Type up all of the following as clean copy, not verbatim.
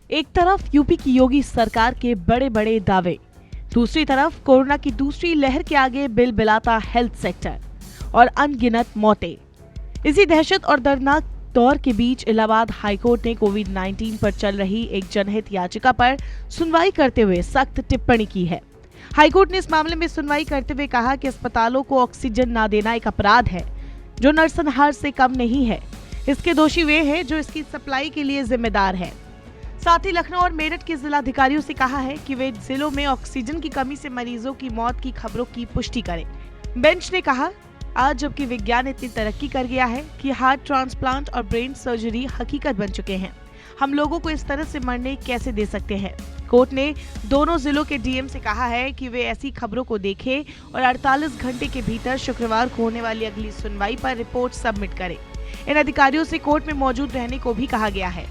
एक तरफ यूपी की योगी सरकार के बड़े बड़े दावे, दूसरी तरफ कोरोना की दूसरी लहर के आगे बिल बिलाता हेल्थ सेक्टर और अनगिनत मौतें। इसी दहशत और दर्दनाक दौर के बीच इलाहाबाद हाईकोर्ट ने कोविड-19 पर चल रही एक जनहित याचिका पर सुनवाई करते हुए सख्त टिप्पणी की है। हाईकोर्ट ने इस मामले में सुनवाई करते हुए कहा कि अस्पतालों को ऑक्सीजन न देना एक अपराध है जो नरसंहार से कम नहीं है। इसके दोषी वे हैं जो इसकी सप्लाई के लिए जिम्मेदार है। साथ ही लखनऊ और मेरठ के जिलाधिकारियों से कहा है कि वे जिलों में ऑक्सीजन की कमी से मरीजों की मौत की खबरों की पुष्टि करें। बेंच ने कहा, आज जबकि विज्ञान इतनी तरक्की कर गया है कि हार्ट ट्रांसप्लांट और ब्रेन सर्जरी हकीकत बन चुके हैं, हम लोगों को इस तरह से मरने कैसे दे सकते हैं। कोर्ट ने दोनों जिलों के डीएम से कहा है कि वे ऐसी खबरों को देखें और 48 घंटे के भीतर शुक्रवार को होने वाली अगली सुनवाई पर रिपोर्ट सबमिट करें। इन अधिकारियों से कोर्ट में मौजूद रहने को भी कहा गया है।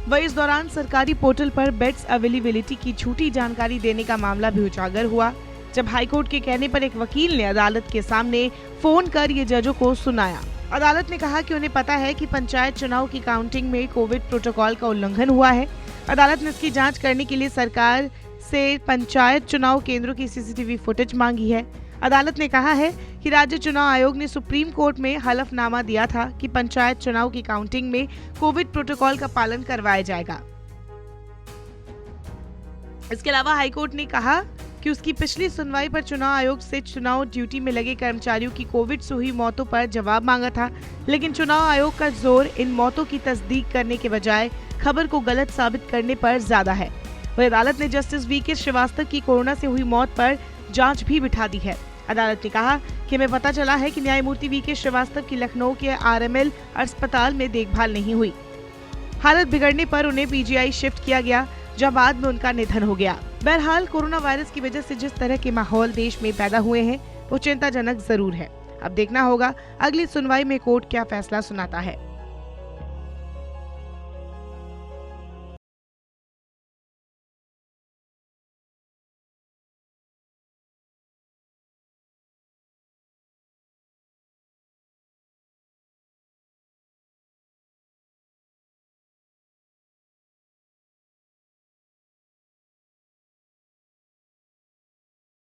वहीं इस दौरान सरकारी पोर्टल पर बेड्स अवेलेबिलिटी की झूठी जानकारी देने का मामला भी उजागर हुआ, जब हाईकोर्ट के कहने पर एक वकील ने अदालत के सामने फोन कर ये जजों को सुनाया। अदालत ने कहा कि उन्हें पता है कि पंचायत चुनाव की काउंटिंग में कोविड प्रोटोकॉल का उल्लंघन हुआ है। अदालत ने इसकी जांच करने के लिए सरकार से पंचायत चुनाव केंद्रों की सीसीटीवी फुटेज मांगी है। अदालत ने कहा है कि राज्य चुनाव आयोग ने सुप्रीम कोर्ट में हलफनामा दिया था कि पंचायत चुनाव की काउंटिंग में कोविड प्रोटोकॉल का पालन करवाया जाएगा। इसके अलावा हाईकोर्ट ने कहा कि उसकी पिछली सुनवाई पर चुनाव आयोग से चुनाव ड्यूटी में लगे कर्मचारियों की कोविड से हुई मौतों पर जवाब मांगा था, लेकिन चुनाव आयोग का जोर इन मौतों की तस्दीक करने के बजाय खबर को गलत साबित करने पर ज्यादा है। वहीं अदालत ने जस्टिस वीके श्रीवास्तव की कोरोना से हुई मौत पर जांच भी बिठा दी है। अदालत ने कहा कि हमें पता चला है कि न्यायमूर्ति वीके श्रीवास्तव की लखनऊ के आरएमएल अस्पताल में देखभाल नहीं हुई। हालत बिगड़ने पर उन्हें पीजीआई शिफ्ट किया गया, जब बाद में उनका निधन हो गया। बहरहाल कोरोना वायरस की वजह से जिस तरह के माहौल देश में पैदा हुए हैं वो चिंताजनक जरूर है। अब देखना होगा अगली सुनवाई में कोर्ट क्या फैसला सुनाता है।